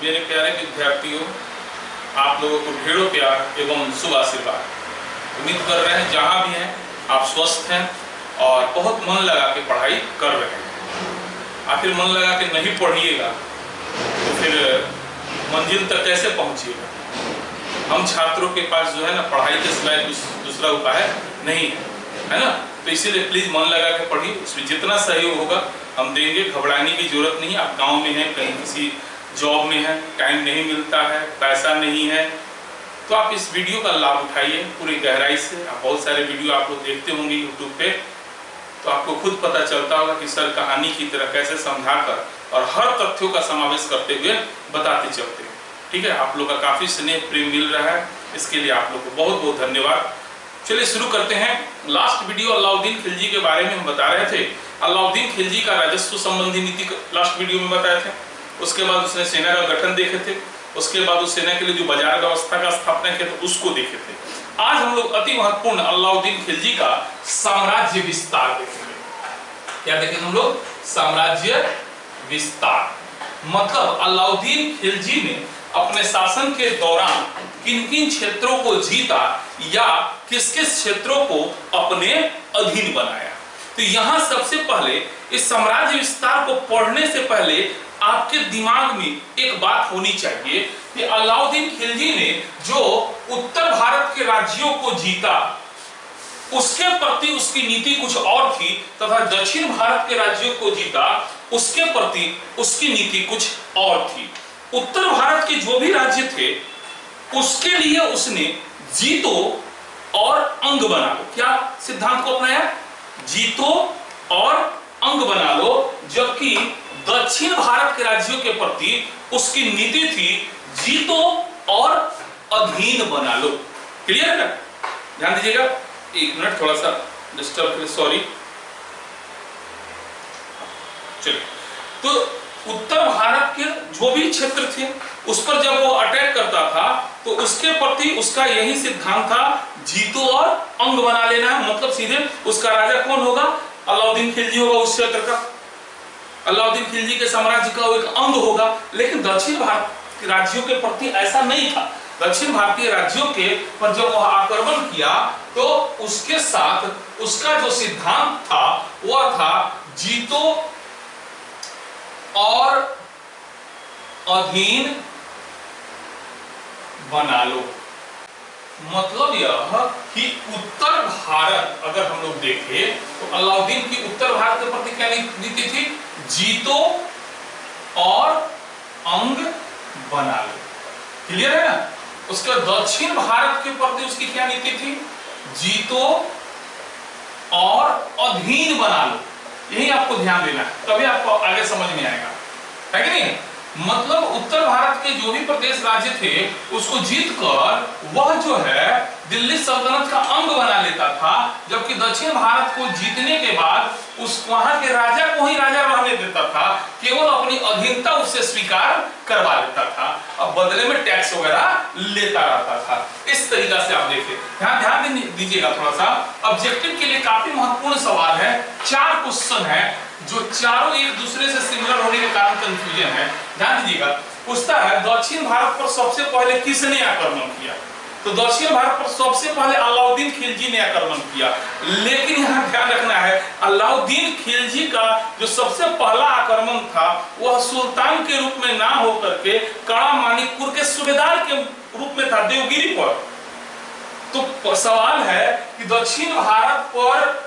मेरे प्यारे विद्यार्थियों, आप लोगों को ढेरों प्यार एवं शुभ आशीर्वाद। उम्मीद कर रहे हैं जहाँ भी हैं आप स्वस्थ हैं और बहुत मन लगा के पढ़ाई कर रहे हैं। आखिर मन लगा के नहीं पढ़िएगा तो फिर मंजिल तक कैसे पहुँचिएगा। हम छात्रों के पास जो है ना पढ़ाई के सिवाय दूसरा उपाय नहीं है ना। तो इसीलिए प्लीज मन लगा के पढ़िए, उसमें जितना सहयोग होगा हम देंगे। घबराने की जरूरत नहीं। आप गांव में हैं, कहीं किसी जॉब में है, टाइम नहीं मिलता है, पैसा नहीं है, तो आप इस वीडियो का लाभ उठाइए पूरी गहराई से। आप बहुत सारे वीडियो आप लोग देखते होंगे यूट्यूब पे, तो आपको खुद पता चलता होगा कि सर कहानी की तरह कैसे समझाकर और हर तथ्यों का समावेश करते हुए बताते चलते हैं। ठीक है, आप लोग का काफी स्नेह प्रेम मिल रहा है, इसके लिए आप लोग को बहुत बहुत धन्यवाद। चलिए शुरू करते हैं। लास्ट वीडियो अलाउद्दीन खिलजी के बारे में हम बता रहे थे। अलाउद्दीन खिलजी का राजस्व संबंधी नीति लास्ट वीडियो में बताए थे। उसके बाद उसने सेना का गठन देखे थे। उसके बाद उस सेना के लिए जो बाजार व्यवस्था का स्थापना किया था उसको देखे थे। आज हम लोग अति महत्वपूर्ण अलाउद्दीन खिलजी का साम्राज्य विस्तार देखेंगे। क्या देखेंगे हम लोग? साम्राज्य विस्तार। मतलब अलाउद्दीन खिलजी ने अपने शासन के दौरान किन किन क्षेत्रों को जीता या किस किस क्षेत्रों को अपने अधीन बनाया। तो यहां सबसे पहले इस साम्राज्य विस्तार को पढ़ने से पहले आपके दिमाग में एक बात होनी चाहिए कि अलाउद्दीन खिलजी ने जो उत्तर भारत के राज्यों को जीता उसके प्रति उसकी नीति कुछ और थी, तथा दक्षिण भारत के राज्यों को जीता उसके प्रति उसकी नीति कुछ और थी। उत्तर भारत के जो भी राज्य थे उसके लिए उसने जीतो और अंग बना लो। क्या सिद्धांत को अपनाया? जीतो और अंग बना लो। जबकि दक्षिण भारत के राज्यों के प्रति उसकी नीति थी जीतो और अधीन बना लो। क्लियर है ना? ध्यान दीजिएगा। एक मिनट, थोड़ा सा डिस्टर्ब, सॉरी। चलिए, तो उत्तर भारत के जो भी क्षेत्र थे उस पर जब वो अटैक करता था तो उसके प्रति उसका यही सिद्धांत था, जीतो और अंग बना लेना। मतलब सीधे उसका राजा कौन होगा? अलाउद्दीन खिलजी होगा उस क्षेत्र का। अलाउद्दीन खिलजी के साम्राज्य का वो एक अंग होगा। लेकिन दक्षिण भारत के राज्यों के प्रति ऐसा नहीं था। दक्षिण भारतीय राज्यों के पर जब वह आक्रमण किया तो उसके साथ उसका जो सिद्धांत था वह था जीतो और अधीन बना लो। मतलब यह कि उत्तर भारत अगर हम लोग देखें तो अलाउद्दीन की उत्तर भारत के प्रति क्या नीति थी? जीतो और अंग बना लो। क्लियर है ना? उसके दक्षिण भारत के प्रति उसकी क्या नीति थी? जीतो और अधीन बना लो। यही आपको ध्यान देना है, तभी आपको आगे समझ में आएगा, है कि नहीं? मतलब उत्तर भारत के जो भी प्रदेश राज्य थे उसको जीतकर वह जो है दिल्ली सल्तनत का अंग बना लेता था। जबकि दक्षिण भारत को जीतने के बाद उस वहां के राजा को ही राजा रहने देता था, केवल अपनी अधीनता उससे स्वीकार करवा लेता था। अब बदले में टैक्स वगैरह लेता रहता था। इस तरीका से आप देखिए, ध्यान दीजिएगा थोड़ा सा। ऑब्जेक्टिव के लिए काफी महत्वपूर्ण सवाल है। 4 क्वेश्चन है जो चारों एक दूसरे से सिमिलर होने के कारण कंफ्यूजन है। ध्यान दीजिएगा। पूछता है दक्षिण भारत पर सबसे पहले किसने आक्रमण किया? तो दक्षिण भारत पर सबसे पहले अलाउद्दीन खिलजी ने आक्रमण किया। लेकिन यहाँ ध्यान रखना है, अलाउद्दीन खिलजी का जो सबसे पहला आक्रमण था वह सुल्तान के रूप में ना होकर के कड़ा मानिकपुर के सूबेदार के रूप में था, देवगिरी पर। तो सवाल है कि दक्षिण भारत पर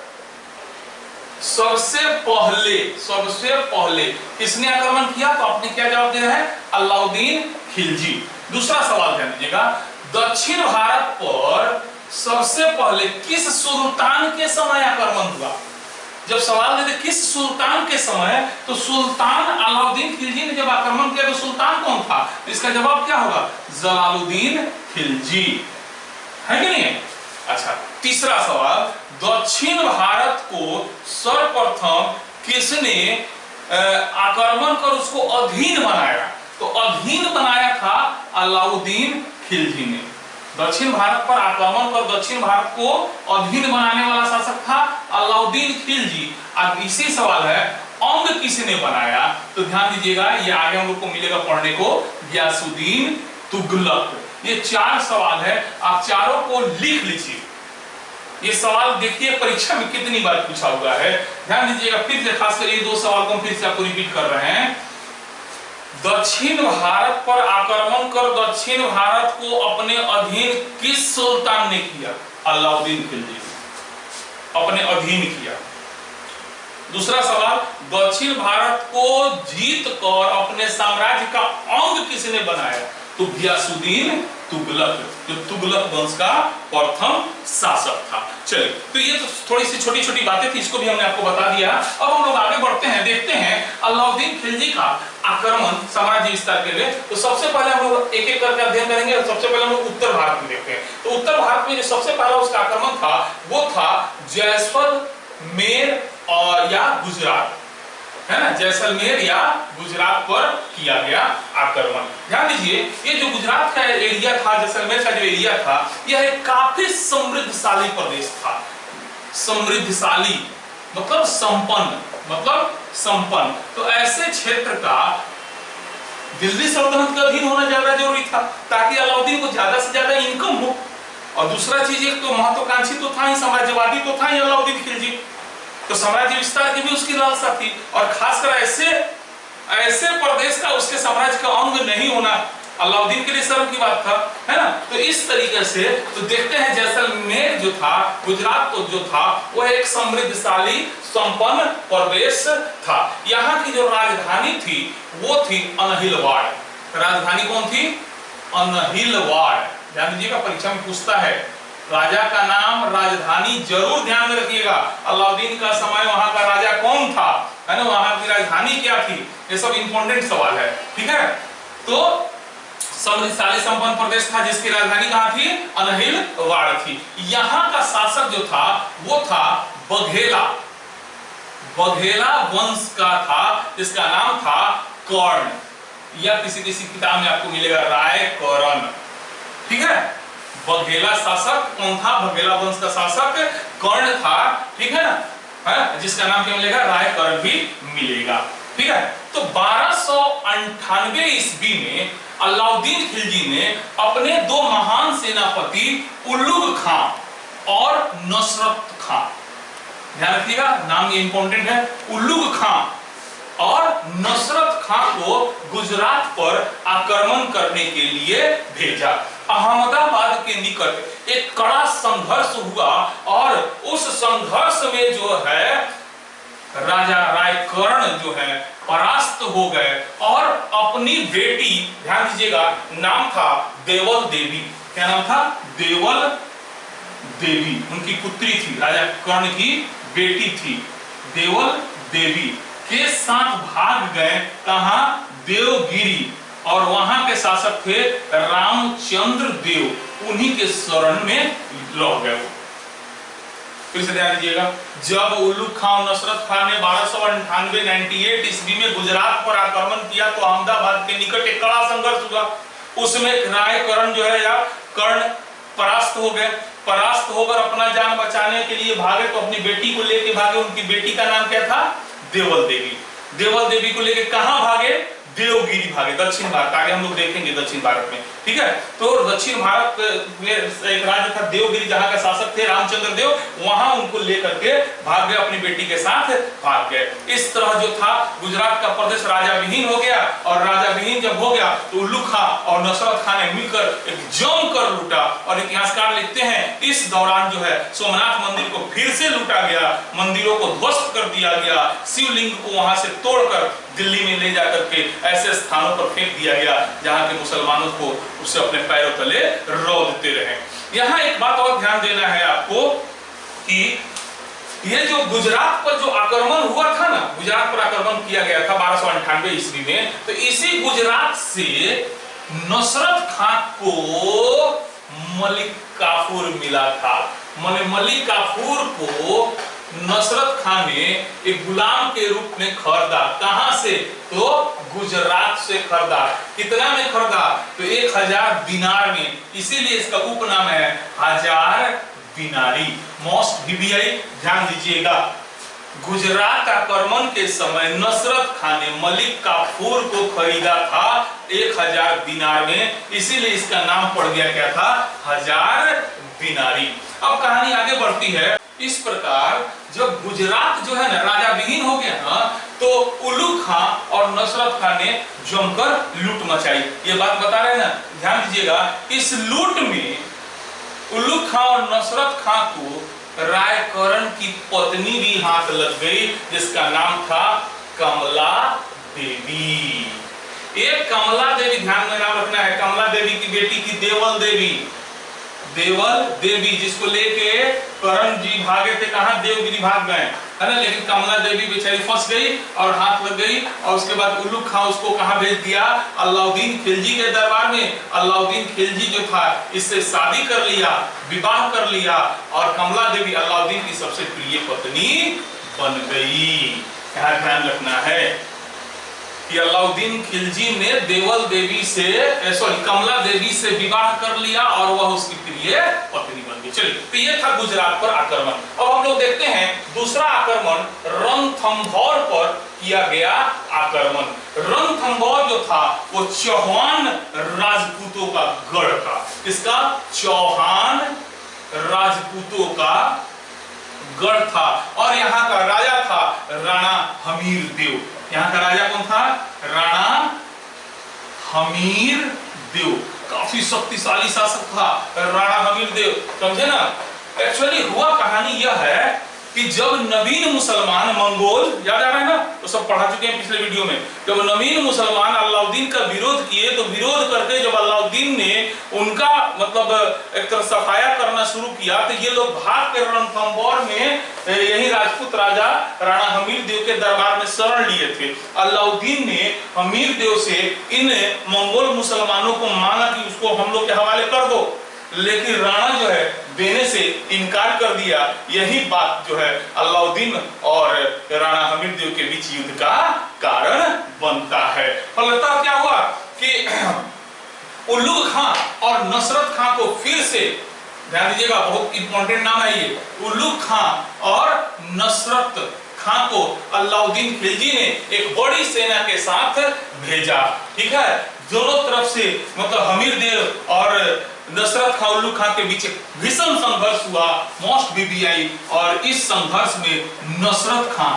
सबसे पहले किसने आक्रमण किया? तो आपने क्या जवाब देना है? अलाउद्दीन खिलजी। दूसरा सवाल ध्यान दीजिएगा, दक्षिण भारत पर सबसे पहले किस सुल्तान के समय आक्रमण हुआ? जब सवाल देते किस सुल्तान के समय, तो सुल्तान अलाउद्दीन खिलजी ने जब आक्रमण किया तो सुल्तान कौन था? इसका जवाब क्या होगा? जलालुद्दीन खिलजी, है कि नहीं? अच्छा, तीसरा सवाल, दक्षिण भारत को सर्वप्रथम किसने आक्रमण कर उसको अधीन बनाया? तो अधीन बनाया था अलाउद्दीन खिलजी ने। दक्षिण भारत पर आक्रमण कर दक्षिण भारत को अधीन बनाने वाला शासक था अलाउद्दीन खिलजी। अब इसी सवाल है, अंग किसने बनाया? तो ध्यान दीजिएगा, ये आगे हम लोग को मिलेगा पढ़ने को, गियासुद्दीन तुगलक। ये 4 सवाल है, आप चारों को लिख लीजिए। ये सवाल देखिए परीक्षा में कितनी बार पूछा हुआ है, ध्यान दीजिएगा। फिर से खासकर ये 2 सवाल को हम फिर से आपको रिपीट कर रहे हैं। दक्षिण भारत पर आक्रमण कर दक्षिण भारत को अपने अधीन किस सुल्तान ने किया? अलाउद्दीन खिलजी अपने अधीन किया। दूसरा सवाल, दक्षिण भारत को जीत कर अपने साम्राज्य का अंग किसने बनाया? तो गियासुद्दीन तुगलक, जो तुगलक वंश का प्रथम शासक था। चलिए, तो ये तो थोड़ी सी छोटी छोटी बातें थी, इसको भी हमने आपको बता दिया। अब हम लोग आगे बढ़ते हैं, देखते हैं अलाउद्दीन खिलजी का आक्रमण साम्राज्य विस्तार के लिए। तो सबसे पहले हम लोग एक एक करके अध्ययन करेंगे और सबसे पहले हम लोग उत्तर भारत में देखते हैं। तो उत्तर भारत में जो सबसे पहला उसका आक्रमण था वो था जैसलमेर और या गुजरात, है ना, जैसलमेर या गुजरात पर किया गया आक्रमण। ध्यान दीजिए, ये जो गुजरात का एरिया था, जैसलमेर का जो एरिया था, यह एक काफी समृद्धशाली प्रदेश था। समृद्धशाली मतलब संपन्न, मतलब संपन्न। तो ऐसे क्षेत्र का दिल्ली सल्तनत के अधीन होना ज्यादा जरूरी था ताकि अलाउद्दीन को ज्यादा से ज्यादा इनकम हो। और दूसरा चीज, एक तो महत्वाकांक्षी तो था ही, समाजवादी तो था ही अलाउद्दीन खिलजी, तो साम्राज्य विस्तार की भी उसकी लालसा थी। और खासकर ऐसे प्रदेश का उसके साम्राज्य का अंग नहीं होना अलाउद्दीन के लिए शर्म की बात था, है ना। तो इस तरीके से तो देखते हैं जैसलमेर जो था, गुजरात तो जो था, वह एक समृद्धशाली संपन्न प्रदेश था। यहाँ की जो राजधानी थी वो थी अनहिलवाड़। राजधानी कौन थी? अनहिलवाड़। ध्यान दीजिएगा, परीक्षा में पूछता है राजा का नाम, राजधानी जरूर ध्यान में रखिएगा। अलाउद्दीन का समय वहां का राजा कौन था, है ना, वहां की राजधानी क्या थी, ये सब इंपॉर्टेंट सवाल है, ठीक है। तो समृद्धशाली संपन्न प्रदेश था जिसकी राजधानी कहां थी? अनहिलवाड़ थी। यहाँ का शासक जो था वो था बघेला। बघेला वंश का था, जिसका नाम था कर्ण, या किसी किसी किताब में आपको मिलेगा रायकर्ण, ठीक है। बघेला शासक कौन था? बघेला वंश का शासक कर्ण था, ठीक है ना, है, जिसका नाम क्या मिलेगा? रायकर्ण भी मिलेगा, ठीक है। तो 1298 ईस्वी में अलाउद्दीन खिलजी ने अपने 2 महान सेनापति उल्लुग खां और नसरत खां, ध्यान रखिएगा नाम ये इंपॉर्टेंट है, उल्लुग खां और नसरत खां को गुजरात पर आक्रमण करने के लिए भेजा। अहमदाबाद के निकट एक कड़ा संघर्ष हुआ और उस संघर्ष में जो है राजा रायकर्ण जो है परास्त हो गए और अपनी बेटी, ध्यान दीजिएगा, नाम था देवल देवी। क्या नाम था? देवल देवी, उनकी पुत्री थी, राजा कर्ण की बेटी थी देवल देवी, के साथ भाग गए कहां? देवगिरी, और वहां के शासक थे रामचंद्र देव, उन्हीं के शरण में लौट गए। फिर से ध्यान दीजिएगा, जब उल्लुग खां और नसरत खां ने 1298 ईस्वी में गुजरात पर आक्रमण किया तो अहमदाबाद के निकट एक कड़ा संघर्ष हुआ। उसमें रायकर्ण जो है या कर्ण परास्त हो गए। परास्त होकर अपना जान बचाने के लिए भागे तो अपनी बेटी को लेकर भागे। उनकी बेटी का नाम क्या था? देवल देवी। देवल देवी को लेकर कहां भागे? देवगिरी भागे, दक्षिण भारत। आगे हम लोग देखेंगे दक्षिण भारत में, ठीक है। तो दक्षिण भारत में एक राज्य था देवगिरी, जहां के शासक थे रामचंद्र देव, वहां उनको लेकर के भाग गए, अपनी बेटी के साथ भाग गए। इस तरह जो था गुजरात का प्रदेश राजा विहीन हो गया, और राजा विहीन जब हो गया तो उल्लुग खां और नसरत खां ने मिलकर एक जमकर लूटा। और इतिहासकार लिखते हैं इस दौरान जो है सोमनाथ मंदिर को फिर से लूटा गया, मंदिरों को ध्वस्त कर दिया गया, शिवलिंग को वहां से तोड़कर दिल्ली में ले जाकर के ऐसे स्थानों पर फेंक दिया गया जहां के मुसलमानों को उसे अपने पैरों तले रौंदते रहे। यहाँ एक बात और ध्यान देना है आपको कि ये जो गुजरात पर जो आक्रमण हुआ था ना, गुजरात पर आक्रमण किया गया था 1298 ईस्वी में, तो इसी गुजरात से नसरत खां को मलिक काफूर मिला था। मलिक काफूर को नसरत खां ने एक गुलाम के रूप में खरीदा। कहां से? तो गुजरात से खरीदा। कितना में खरीदा? तो 1000 दिनार में। इसीलिए इसका उपनाम है 1000 दिनारी। मोस्ट VBI ध्यान दीजिएगा, गुजरात आक्रमण के समय नसरत खान ने मलिक काफूर को खरीदा था 1000 दिनार में, इसीलिए इसका नाम पड़ गया क्या था, 1000 दिनारी। अब कहानी आगे बढ़ती है। इस प्रकार जब गुजरात जो है ना राजा विहीन हो गया ना, तो उलुग खां और नसरत खान ने जमकर लूट मचाई। ये बात बता रहे हैं ना, ध्यान दीजिएगा। इस लूट में उलुग खां और नसरत खां को रायकरण की पत्नी भी हाथ लग गई, जिसका नाम था कमला देवी। एक कमला देवी, ध्यान में नाम रखना है, कमला देवी की बेटी थी देवल देवी। देवल देवी जिसको लेके करण जी भागे थे, कहां, देवगिरी भाग गए, है ना। लेकिन कमला देवी बेचारी फंस गई और हाथ लग गई, और उसके बाद उलुग खां उसको कहां भेज दिया, अलाउद्दीन खिलजी के दरबार में। अलाउद्दीन खिलजी जो था इससे शादी कर लिया, विवाह कर लिया, और कमला देवी अलाउद्दीन की सबसे प्रिय पत्नी बन गई। यहाँ ध्यान रखना है कि अलाउद्दीन खिलजी ने देवल देवी से, कमला देवी से विवाह कर लिया और वह उसकी प्रिय पत्नी बन गई। चलिए, तो ये था गुजरात पर आक्रमण। अब हम लोग देखते हैं दूसरा आक्रमण रणथंभौर पर किया गया आक्रमण। रणथंभौर जो था वो चौहान राजपूतों का गढ़ था। इसका चौहान राजपूतों का गढ़ था, और यहाँ का राजा था राणा हमीर देव। यहाँ का राजा कौन था, राणा हमीर देव। काफी शक्तिशाली शासक था राणा हमीर देव, समझे ना। एक्चुअली हुआ कहानी यह है कि जब नवीन मुसलमान मंगोल, याद आ रहा है ना, तो सब पढ़ा चुके हैं पिछले वीडियो में। जब नवीन मुसलमान अलाउद्दीन का विरोध किए, तो विरोध करके जब अलाउद्दीन ने उनका मतलब एक तरह सफाया करना शुरू किया, तो ये लोग भाग के रणथंभौर में यही राजपूत राजा राणा हमीर देव के दरबार में शरण लिए थे। अलाउद्दीन ने हमीर देव से इन मंगोल मुसलमानों को मांगा कि उसको हम लोग के हवाले कर दो, लेकिन राणा जो है देने से इनकार कर दिया। यही बात जो है अलाउद्दीन और राणा हमीर देव के बीच युद्ध का कारण बनता है। फलतः क्या हुआ कि उलुग खां और नसरत खां को फिर से, ध्यान दीजिएगा, बहुत इंपॉर्टेंट नाम है ये, उलुग खां और नसरत खां को अलाउद्दीन खिलजी ने एक बड़ी सेना के साथ भेजा। ठीक है, दोनों तरफ से मतलब हमीर देव और नसरत खां उलुग खां के बीच भीषण संघर्ष हुआ, मोस्ट बीबीआई, और इस संघर्ष में नसरत खां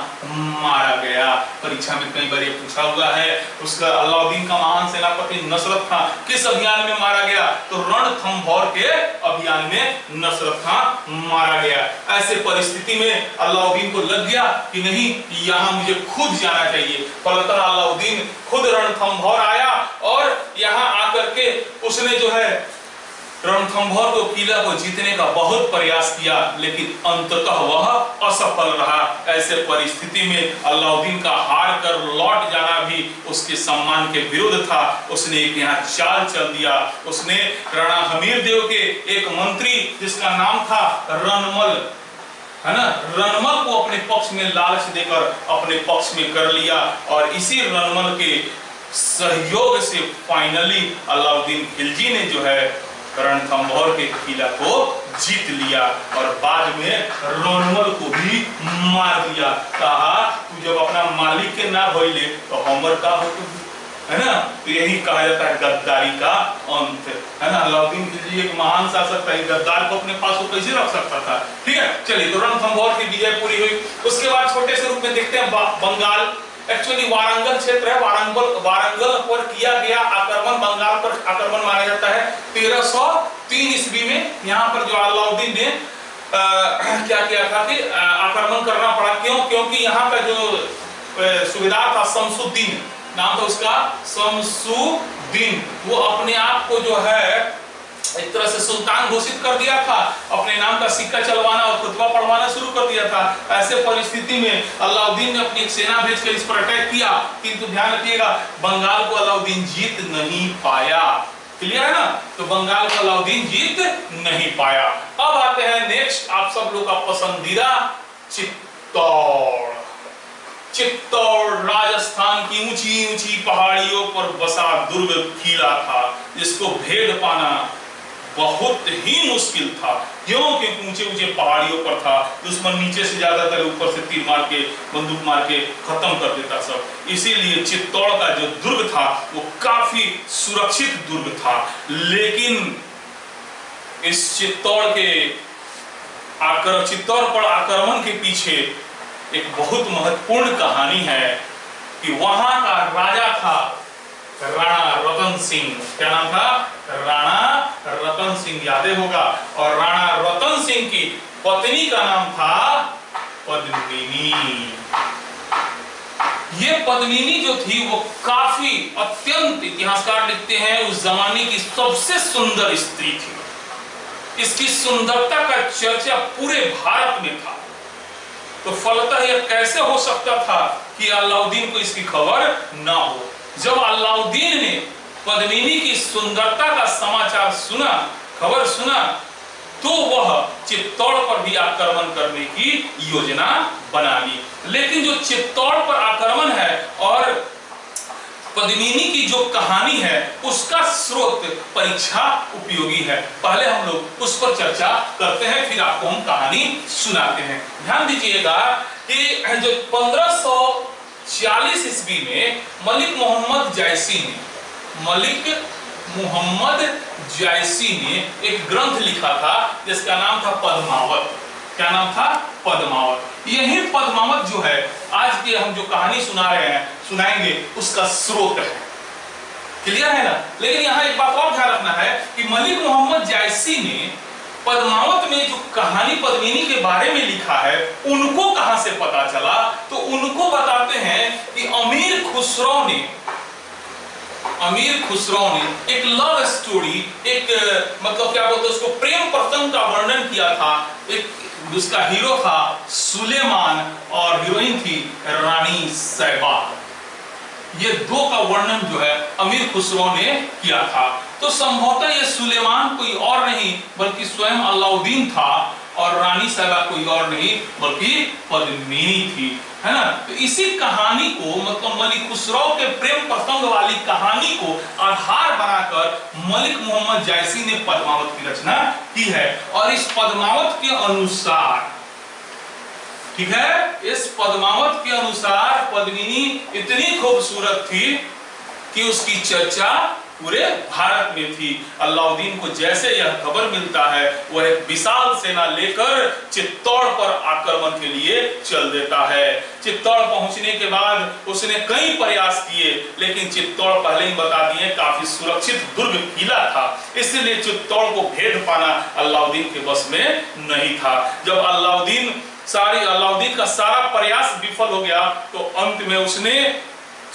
मारा गया। परीक्षा में कई बार ये पूछा हुआ है, उसका अलाउद्दीन का महान सेनापति नसरत खां किस अभियान में मारा गया, तो रणथंभौर के अभियान में नसरत खां मारा गया। ऐसे परिस्थिति में अलाउद्दीन को लग गया कि नहीं, यहाँ मुझे खुद जाना चाहिए। फलतः अलाउद्दीन खुद रणथंभौर आया और यहाँ आकर के उसने जो है रणथंभौर को किला को जीतने का बहुत प्रयास किया, लेकिन अंततः वह असफल रहा। ऐसे परिस्थिति में अलाउद्दीन का हार कर लौट जाना भी उसके सम्मान के विरुद्ध था। उसने एक यहाँ चाल चल दिया। उसने राणा हमीर देव के एक मंत्री जिसका नाम था रणमल, है ना, रणमल को अपने पक्ष में लालच देकर अपने पक्ष में कर लिया, और इसी रणमल के सहयोग से फाइनली अलाउद्दीन खिलजी ने जो है रणथंभौर के किला को जीत लिया, और बाद में रणमल को भी मार दिया। कहा तू जब अपना मालिक के ना होइले तो हमर का हो, है ना। तो यही कहा जाता है गद्दारी का अंत, है ना। अलाउद्दीन खिलजी एक महान शासक था, गद्दार को अपने पास वो कैसे रख सकता था। ठीक है, चलिए, तो रणथंभौर की विजय पूरी हुई। उसके बाद छोटे से रूप में देखते हैं बंगाल। एक्चुअली वारंगल क्षेत्र है, वारंगल पर किया गया आक्रमण, बंगाल पर आक्रमण माना जाता है 1303 ईस्वी में। यहाँ पर जो अलाउद्दीन ने क्या किया था कि आक्रमण करना पड़ा। क्यों? क्योंकि यहाँ का जो सूबेदार था शमसुद्दीन, नाम था उसका शमसुद्दीन, वो अपने आप को जो है एक तरह से सुल्तान घोषित कर दिया था, अपने नाम का सिक्का चलवाना और खुतबा पढ़वाना शुरू कर दिया था। ऐसे परिस्थिति में अलाउद्दीन ने अपनी एक सेना भेजकर इस पर अटैक किया, किंतु ध्यान रखिएगा बंगाल को अलाउद्दीन जीत नहीं पाया। क्लियर है ना, तो बंगाल को अलाउद्दीन जीत नहीं पाया। अब आते हैं नेक्स्ट आप सब लोग का पसंदीदा चित्तौड़। चित्तौड़ राजस्थान की ऊंची ऊंची पहाड़ियों पर बसा दुर्ग किला था, जिसको भेड़ पाना बहुत ही मुश्किल था। क्यों? क्योंकि ऊंचे ऊंचे पहाड़ियों पर था, दुश्मन नीचे से ज्यादातर ऊपर से तीर मार के बंदूक मार के खत्म कर देता सब। इसीलिए चित्तौड़ का जो दुर्ग था वो काफी सुरक्षित दुर्ग था। लेकिन इस चित्तौड़ पर आक्रमण के पीछे एक बहुत महत्वपूर्ण कहानी है कि वहां का राजा था राणा रतन सिंह। क्या नाम था? राणा रतन सिंह, याद होगा। और राणा रतन सिंह की पत्नी का नाम था पद्मिनी। ये पद्मिनी जो थी वो काफी अत्यंत, इतिहासकार लिखते हैं, उस जमाने की सबसे सुंदर स्त्री थी। इसकी सुंदरता का चर्चा पूरे भारत में था। तो फलतः यह कैसे हो सकता था कि अलाउद्दीन को इसकी खबर ना हो? जब अलाउद्दीन ने पद्मिनी की सुंदरता का समाचार सुना, खबर सुना, तो वह चित्तौड़ पर भी आक्रमण करने की योजना बना ली। लेकिन जो चित्तौड़ पर आक्रमण है और पद्मिनी की जो कहानी है उसका स्रोत परीक्षा उपयोगी है। पहले हम लोग उस पर चर्चा करते हैं, फिर आपको हम कहानी सुनाते हैं। ध्यान दीजिएगा कि जो 1540 ईस्वी में मलिक मोहम्मद जायसी ने एक ग्रंथ लिखा था जिसका नाम था पद्मावत। क्या नाम था? पद्मावत। यही पद्मावत जो है आज के हम जो कहानी सुनाएंगे उसका स्रोत है। क्लियर है ना? लेकिन यहाँ एक बात और ध्यान रखना है कि मलिक मोहम्मद जायसी ने पद्मावत में जो कहानी पद्मिनी के बारे में लिखा है उनको कहां से पता चला? तो उनको बताते हैं कि अमीर खुसरो ने एक लव स्टोरी, एक मतलब क्या बोलते हैं उसको, प्रेम प्रसंग का वर्णन किया था। एक उसका हीरो था सुलेमान और हीरोइन थी रानी सैबा। ये दो का वर्णन जो है अमीर खुसरो ने किया था। तो संभवतः ये सुलेमान कोई और नहीं बल्कि स्वयं अलाउद्दीन था और रानी सैबा कोई और नहीं बल्कि पद्मिनी थी, है ना? तो इसी कहानी को, मतलब मलिक खुसरो के प्रेम प्रसंग वाली कहानी को आधार बनाकर मलिक मोहम्मद जायसी ने पद्मावत की रचना की है। और इस पद्मावत के अनुसार, ठीक है, इस पद्मावत के अनुसार पद्मिनी इतनी खूबसूरत थी कि उसकी चर्चा पूरे भारत में थी। अलाउद्दीन को जैसे यह खबर मिलता है वह एक विशाल सेना लेकर चित्तौड़ पर आक्रमण के लिए चल देता है। चित्तौड़ पहुंचने के बाद उसने कई प्रयास किए, लेकिन चित्तौड़ पहले ही बता दिए काफी सुरक्षित दुर्ग किला था, इसलिए चित्तौड़ को भेद पाना अलाउद्दीन के बस में नहीं था। जब अलाउद्दीन का सारा प्रयास विफल हो गया तो अंत में उसने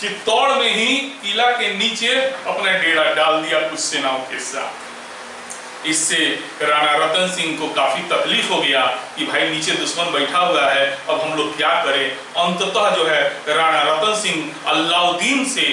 चित्तौड़ में ही किला के नीचे अपना डेरा डाल दिया कुछ सेनाओं के साथ। इससे राणा रतन सिंह को काफी तकलीफ हो गया कि भाई नीचे दुश्मन बैठा हुआ है, अब हम लोग क्या करें। अंततः जो है राणा रतन सिंह अलाउद्दीन से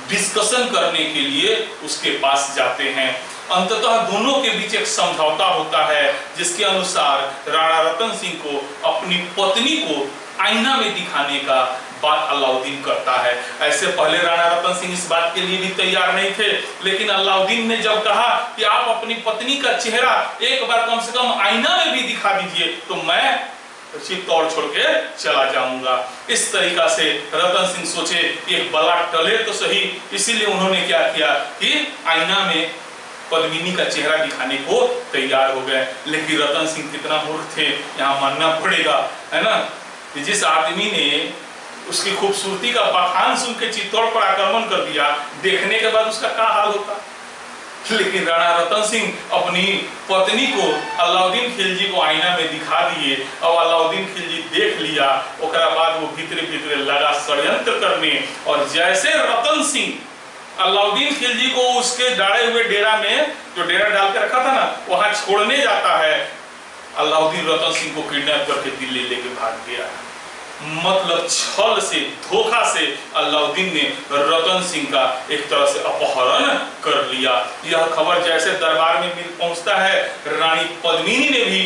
डिस्कशन करने के लिए उसके पास जाते हैं। अंततः दोनों के बीच एक समझौता होता है जिसके अनुसार राणा रतन सिंह को अपनी पत्नी को आईना में दिखाने का बात अलाउद्दीन करता है। ऐसे पहले राणा रतन सिंह इस बात के लिए भी तैयार नहीं थे, लेकिन अलाउद्दीन ने जब कहा कि आप अपनी पत्नी का चेहरा एक बार कम से कम आईना में भी दिखा दीजिए तो मैं चित्तौड़ छोड़ के चला जाऊंगा। इस तरीका से रतन सिंह सोचे एक बला टले तो सही, इसीलिए उन्होंने क्या किया कि आईना में पद्मिनी का चेहरा दिखाने को तैयार हो गए। लेकिन रतन सिंह कितना मूर्ख थे यहाँ मानना पड़ेगा, है ना? जिस आदमी ने उसकी खूबसूरती का बखान सुन के चित्तौड़ पर आक्रमण कर दिया, देखने के बाद उसका क्या हाल होता। लेकिन राणा रतन सिंह अपनी पत्नी को अलाउद्दीन खिलजी को आईना में दिखा दिए और अलाउद्दीन खिलजी देख लिया। उसके बाद वो भीतरे भीतरे लगा षड्यंत्र करने, और जैसे रतन सिंह अलाउद्दीन खिलजी को उसके डाले हुए डेरा में, जो डेरा डाल के रखा था ना, वहां छोड़ने जाता है, अलाउद्दीन रतन सिंह को किडनैप करके दिल्ली लेके भाग गया। मतलब छल से, धोखा से अलाउद्दीन ने रतन सिंह का एक तरह से अपहरण कर लिया। यह खबर जैसे दरबार में पहुंचता है, रानी पद्मिनी ने भी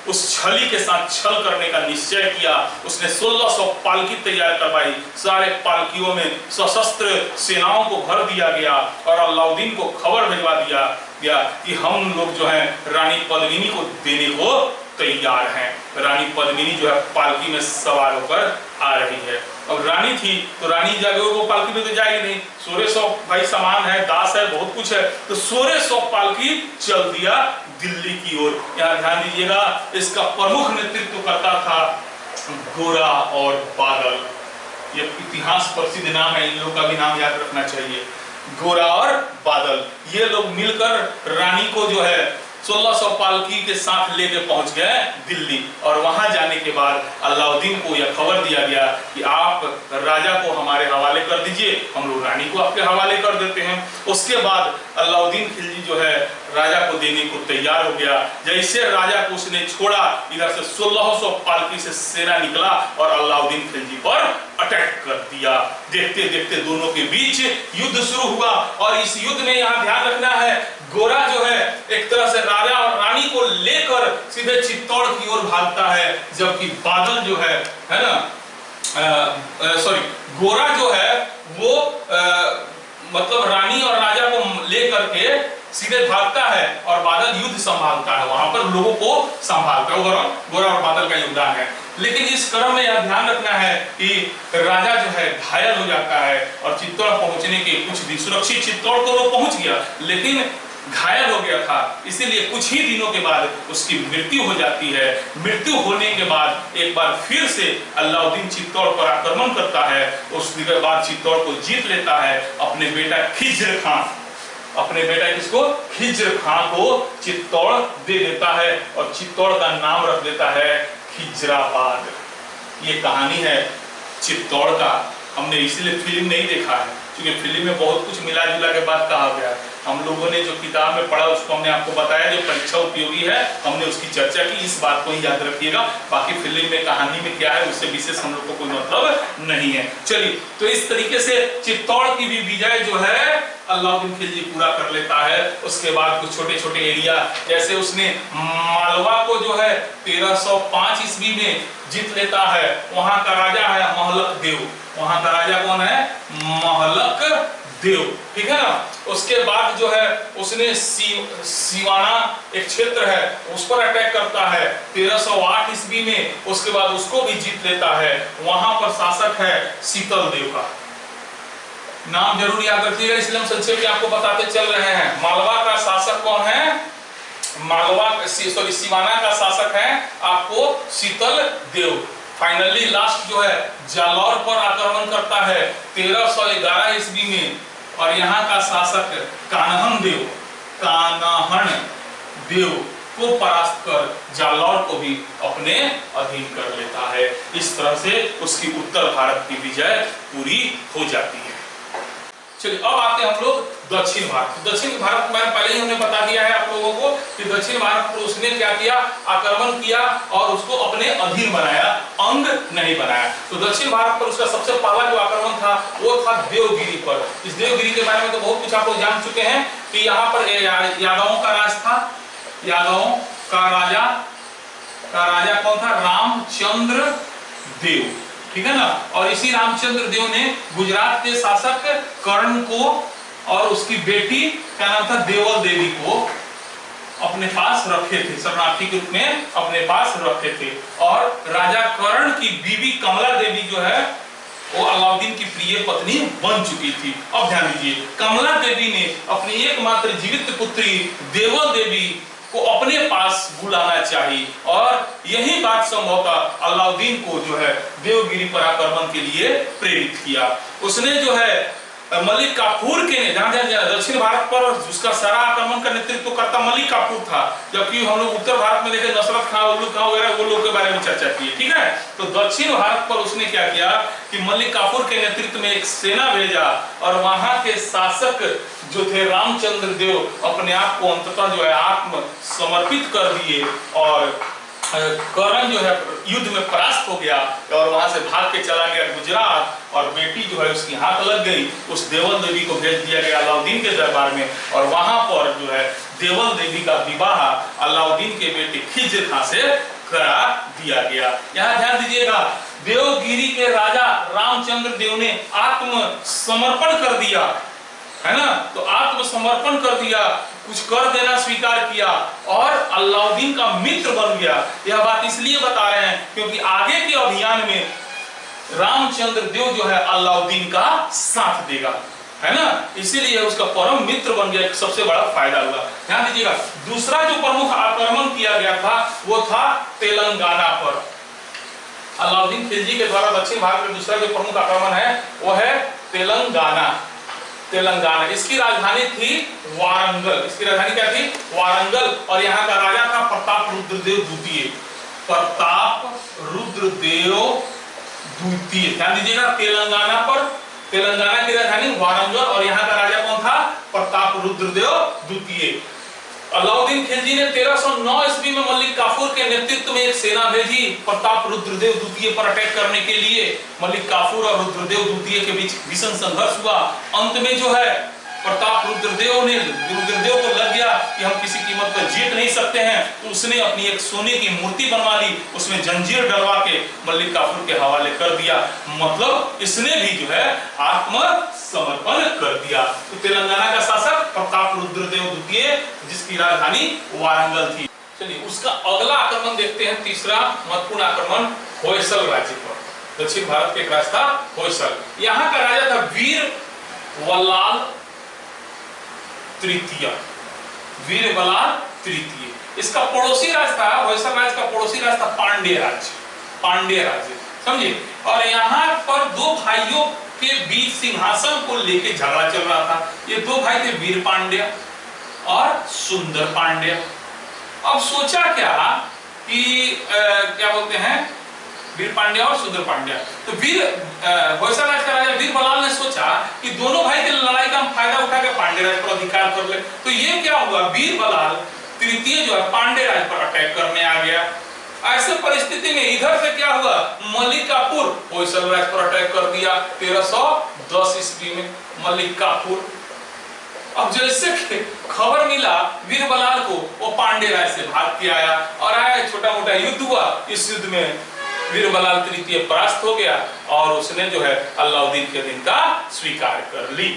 उस छली के साथ छल करने का निश्चय किया। उसने 1600 पालकी तैयार करवाई, सारे पालकियों में सशस्त्र सेनाओं को भर दिया गया और अलाउद्दीन को खबर भिजवा दिया कि हम लोग जो है रानी पद्मिनी को देने को तैयार हैं। रानी पद्मिनी जो है पालकी में सवार होकर आ रही है। अब रानी थी तो रानी जाके वो पालकी में तो जाएगी नहीं, 1600 भाई सामान है, दास है, बहुत कुछ है, तो 1600 पालकी चल दिया दिल्ली की ओर। यहाँ ध्यान दीजिएगा, इसका प्रमुख नेतृत्व करता था गोरा और बादल। ये इतिहास प्रसिद्ध नाम है, इन लोगों का भी नाम याद रखना चाहिए। गोरा और बादल ये लोग मिलकर रानी को जो है 1600 पालकी के साथ लेके पहुंच गए दिल्ली। और वहां जाने के बाद अलाउद्दीन को यह खबर दिया गया कि आप राजा को हमारे हवाले कर दीजिए, हम लोग रानी को आपके हवाले कर देते हैं। उसके बाद अलाउद्दीन खिलजी जो है राजा को देने को तैयार हो गया। जैसे राजा को उसने छोड़ा, इधर से 1600 पालकी से सेना निकला और अलाउद्दीन खिलजी पर अटैक कर दिया। देखते देखते दोनों के बीच युद्ध शुरू हुआ। और इस युद्ध में यहाँ ध्यान रखना है, गोरा जो है एक तरह से राजा और रानी को लेकर सीधे चित्तौड़ की ओर भागता है, जबकि बादल जो है ना, गोरा जो है वो मतलब रानी और राजा को लेकर के सीधे भागता है और बादल युद्ध संभालता है, वहां पर लोगों को संभालता है। गोरा और बादल का योगदान है। लेकिन इस क्रम में यह ध्यान रखना है कि राजा जो है घायल हो जाता है और चित्तौड़ पहुंचने के कुछ दिन, सुरक्षित चित्तौड़ को वो पहुंच गया लेकिन घायल हो गया था, इसीलिए कुछ ही दिनों के बाद उसकी मृत्यु हो जाती है। मृत्यु होने के बाद एक बार फिर से अलाउद्दीन चित्तौड़ पर आक्रमण करता है। उसके बाद चित्तौड़ को जीत लेता है। अपने बेटा खिज्र खां, अपने बेटा किसको, खिज्र खां को चित्तौड़ दे देता है और चित्तौड़ का नाम रख देता है खिजराबाद। ये कहानी है चित्तौड़ का। हमने इसलिए फिल्म नहीं देखा है क्योंकि फिल्म में बहुत कुछ मिला जुला के बाद कहा गया। हम लोगों ने जो किताब में पढ़ा उसको हमने आपको बताया, जो परीक्षा उपयोगी है, हमने उसकी चर्चा की। इस बात को ही याद रखिएगा। बाकी फिल्म में कहानी में क्या है उससे विशेष हम लोग को कोई मतलब नहीं है। चलिए, तो इस तरीके से चित्तौड़ की भी विजय जो है अलाउद्दीन खिलजी पूरा कर लेता है। उसके बाद कुछ छोटे छोटे एरिया, जैसे उसने मालवा को जो है 1305 ईस्वी में जीत लेता है। वहां का राजा है महलक देव। वहां का राजा कौन है, महलक देव, ठीक है ना। उसके बाद जो है उसने सिवाना एक क्षेत्र है उस पर अटैक करता है 1308 ईस्वी में। उसके बाद उसको भी जीत लेता है। वहां पर शासक है शीतल देव का नाम जरूर याद रखिएगा, इसलिए हम संक्षेप में आपको बताते चल रहे हैं। मालवा का शासक कौन है, सिवाना का शासक है आपको शीतल देव। फाइनली लास्ट जो है जालौर पर आक्रमण करता है 1311 ईस्वी में और यहाँ का शासक कान्हन देव को परास्त कर जालौर को भी अपने अधीन कर लेता है। इस तरह से उसकी उत्तर भारत की विजय पूरी हो जाती है। चलिए, अब आते हैं हम लोग दक्षिण भारत। दक्षिण भारत में पहले ही हमने बता दिया है आप लोगों को कि दक्षिण भारत पर उसने क्या किया, आक्रमण किया और उसको अपने अधीन बनाया, अंग नहीं बनाया। तो दक्षिण भारत पर उसका सबसे पहला जो आक्रमण था वो था देवगिरी पर। इस देवगिरी के बारे में तो बहुत कुछ आप लोग जान चुके हैं कि यहाँ पर यादवों का राज था। यादवों का राजा कौन था, रामचंद्र देव, ठीक है ना। और इसी रामचंद्र देव ने गुजरात के शासक कर्ण को और उसकी बेटी क्या नाम था, देवल देवी को अपने पास रखे थे, शरणार्थी के रूप में अपने पास रखे थे। और राजा कर्ण की बीवी कमला देवी जो है वो अलाउद्दीन की प्रिय पत्नी बन चुकी थी। अब ध्यान दीजिए, कमला देवी ने अपनी एकमात्र जीवित पुत्री देवल देवी को अपने पास बुलाना चाहिए और यही बात संभवतः अलाउद्दीन को जो है देवगिरी पर आक्रमण के लिए प्रेरित किया। उसने जो है मलिक काफूर के ने दक्षिण भारत पर उसका सारा आक्रमण का नेतृत्व करता मलिक काफूर था, जबकि हम लोग उत्तर भारत में देखे नसरत खां, उल्लू खां वगैरह वो लोग के बारे में चर्चा की, ठीक है। तो दक्षिण भारत पर उसने क्या किया कि मलिक काफूर के नेतृत्व में एक सेना भेजा और वहां के शासक जो थे रामचंद्र देव अपने आप को अंततः जो है आत्म समर्पित कर दिए और कर्ण जो है युद्ध में परास्त हो गया और वहां से भाग के चला गया गुजरात। और बेटी जो है उसकी हाथ लग गई, उस देवल देवी को भेज दिया गया अलाउद्दीन के दरबार में और वहां पर जो है देवल देवी का विवाह अलाउद्दीन के बेटे खिज्र खां से करा दिया गया। यहाँ ध्यान दीजिएगा, देवगिरी के राजा रामचंद्र देव ने आत्मसमर्पण कर दिया, है ना, तो आत्मसमर्पण कर दिया, कुछ कर देना स्वीकार किया और अलाउद्दीन का मित्र बन गया। यह बात इसलिए बता रहे हैं क्योंकि आगे के अभियान में रामचंद्र देव जो है अलाउद्दीन का साथ देगा, है ना, इसीलिए उसका परम मित्र बन गया। सबसे बड़ा फायदा हुआ। ध्यान दीजिएगा, दूसरा जो प्रमुख आक्रमण किया गया था वो था तेलंगाना पर। अलाउद्दीन खिलजी के द्वारा दक्षिण भारत में दूसरा जो प्रमुख आक्रमण है वो है तेलंगाना। तेलंगाना, इसकी राजधानी थी वारंगल। इसकी राजधानी क्या थी? वारंगल। और यहाँ का राजा था प्रताप रुद्रदेव द्वितीय। प्रताप रुद्रदेव द्वितीय। ध्यान दीजिएगा, तेलंगाना पर, तेलंगाना की राजधानी वारंगल और यहाँ का राजा कौन था? प्रताप रुद्रदेव द्वितीय। अलाउद्दीन खिलजी ने 1309 ईस्वी में मलिक काफूर के नेतृत्व में एक सेना भेजी प्रताप रुद्रदेव द्वितीय पर अटैक करने के लिए। मलिक काफूर और रुद्रदेव द्वितीय के बीच भीषण संघर्ष हुआ। अंत में जो है प्रताप रुद्रदेव को लग गया कि हम किसी कीमत पर जीत नहीं सकते हैं, तो उसने अपनी एक सोने की मूर्ति बनवा ली, उसमें जंजीर डलवा के मलिक काफूर के हवाले कर दिया। मतलब इसने भी जो है आत्मसमर्पण कर दिया। तो तेलंगाना का शासक प्रताप रुद्रदेव द्वितीय, जिसकी राजधानी वारंगल थी। चलिए उसका अगला आक्रमण देखते हैं। तीसरा महत्वपूर्ण आक्रमण होयसल राज्य पर। दक्षिण भारत के एक राजा था होयसल। यहाँ का राजा था वीर बल्लाल तृतीय। वीर बल्लाल तृतीय। इसका पड़ोसी राज्य था, होयसल राज्य का पड़ोसी राज्य था पांड्य राज्य। पांड्य राज्य, समझे। और यहाँ पर दो भाइयों के बीच सिंहासन को लेकर झगड़ा चल रहा था। ये दो भाई थे, वीर पांड्य और सुंदर पांड्य। अब सोचा क्या कि क्या बोलते हैं, वीर पांड्या और सुंदर पांड्या। तो होयसल राज्य का राजा वीर बल्लाल ने सोचा कि दोनों भाई की लड़ाई का हम फायदा उठा के पांड्य राज्य पर अधिकार कर ले। तो ये क्या हुआ, वीर बल्लाल तृतीय जो है पांड्य राज्य पर अटैक करने आ गया। ऐसे परिस्थिति में इधर से क्या हुआ, मलिक काफूर होयसल राज्य पर अटैक कर दिया 1310 ईस्वी में। मलिक काफूर, अब जैसे खबर मिला वीर बल्लाल को, वो पांड्य राज्य से भाग के आया और आया, छोटा मोटा युद्ध हुआ। इस युद्ध में वीर बल्लाल तृतीय परास्त हो गया और उसने जो है अलाउद्दीन के अधीनता स्वीकार कर ली।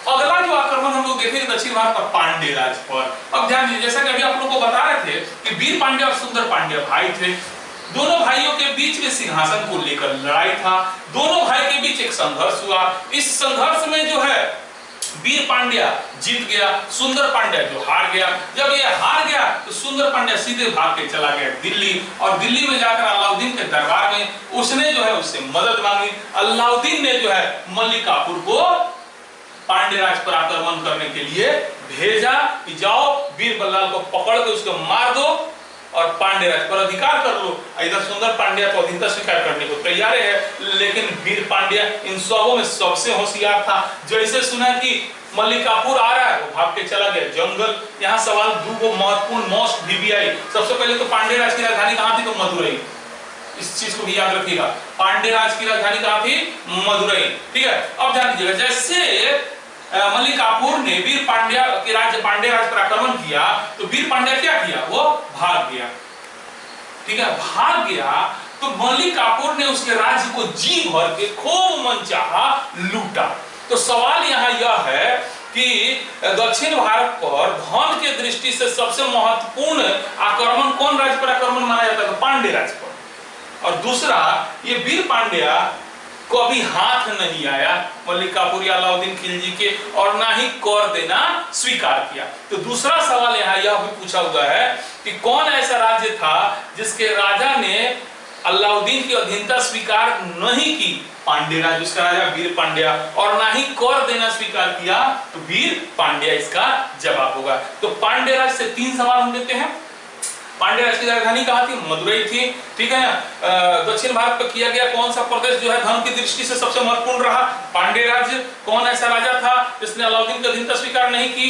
अगला जो आक्रमण हम लोग देखेंगे दक्षिण भारत पर पांड्य राज्य पर। अब ध्यान दीजिए, जैसा कि अभी आप लोगों को बता रहे थे कि वीर पांड्या और सुंदर पांड्या भाई थे। दोनों भाइयों के बीच में सिंहासन को लेकर लड़ाई था। दोनों भाई के बीच एक संघर्ष हुआ। इस संघर्ष में जो है वीर पांड्या जीत गया, सुंदर पांड्या जो हार गया। जब ये हार गया तो सुंदर पांड्या सीधे भाग के चला गया दिल्ली, और दिल्ली में जाकर अलाउद्दीन के दरबार में उसने जो है उससे मदद मांगी। अलाउद्दीन ने जो है मलिक काफूर को पांड्य राज्य पर आक्रमण करने के लिए भेजा कि जाओ वीर बल्लाल को पकड़ के उसको मार दो और पांड्य राज्य पर अधिकार कर लो। इधर सुंदर पांड्या तो अधीनता स्वीकार करने को तैयार है, लेकिन वीर पांड्या इन सबों में सबसे होशियार था। जैसे सुना कि मलिक काफूर आ रहा है, वो भाग के चला गया जंगल। यहाँ सवाल दो महत्वपूर्ण मोस्ट VVI। सबसे पहले तो पांड्य राज्य की राजधानी कहाँ थी? तो मदुरई। इस चीज को भी याद रखिएगा, पांड्य राज्य की राजधानी कहाँ थी? मदुरई। ठीक है। अब ध्यान दीजिएगा, जैसे मलिक काफूर ने वीर पांड्या के राज्य पांड्य राज्य पर आक्रमण किया तो वीर पांड्या क्या किया? वो भाग गया। ठीक है, भाग गया तो मलिक काफूर ने उसके राज्य को जी भर के खूब मनचाहा लूटा। तो सवाल यहाँ यह है कि दक्षिण भारत पर धन के दृष्टि से सबसे महत्वपूर्ण आक्रमण कौन राज्य पर आक्रमण माना जाता है? तो पांड्य राज्य पर। और दूसरा, ये वीर पांड्या को अभी हाथ नहीं आया मलिक काफूर या अलाउद्दीन खिलजी के, और ना ही कर देना स्वीकार किया। तो दूसरा सवाल यहाँ यह भी पूछा हुआ है कि कौन ऐसा राज्य था जिसके राजा ने अलाउद्दीन की अधीनता स्वीकार नहीं की? पांड्य राज्य, उसका राजा वीर पांड्या, और ना ही कर देना स्वीकार किया तो वीर पांड्या इसका जवाब होगा। तो पांड्य राज्य से 3 सवाल हम देते हैं। पांड्य राज्य की राजधानी कहाँ थी? मदुरई थी। ठीक है ना। दक्षिण भारत पर किया गया कौन सा प्रदेश जो है धन की दृष्टि से सबसे महत्वपूर्ण रहा? पांड्य राज्य। कौन ऐसा राजा था जिसने अलाउद्दीन की अधीनता स्वीकार नहीं की?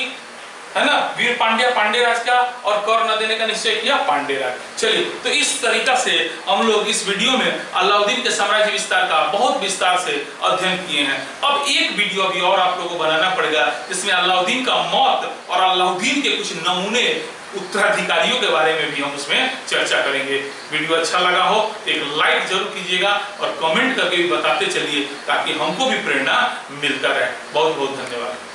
है ना, वीर पांड्या, पांड्य राज्य का, और कर न देने का निश्चय किया पांड्य राज्य। चलिए, तो इस तरीका से हम लोग इस वीडियो में अलाउद्दीन के साम्राज्य विस्तार का बहुत विस्तार से अध्ययन किए हैं। अब एक वीडियो अभी और आप लोगों को बनाना पड़ेगा जिसमें अलाउद्दीन का मौत और अलाउद्दीन के कुछ नमूने उत्तराधिकारियों के बारे में भी हम उसमें चर्चा करेंगे। वीडियो अच्छा लगा हो एक लाइक जरूर कीजिएगा और कमेंट करके भी बताते चलिए ताकि हमको भी प्रेरणा मिलता रहे। बहुत बहुत धन्यवाद।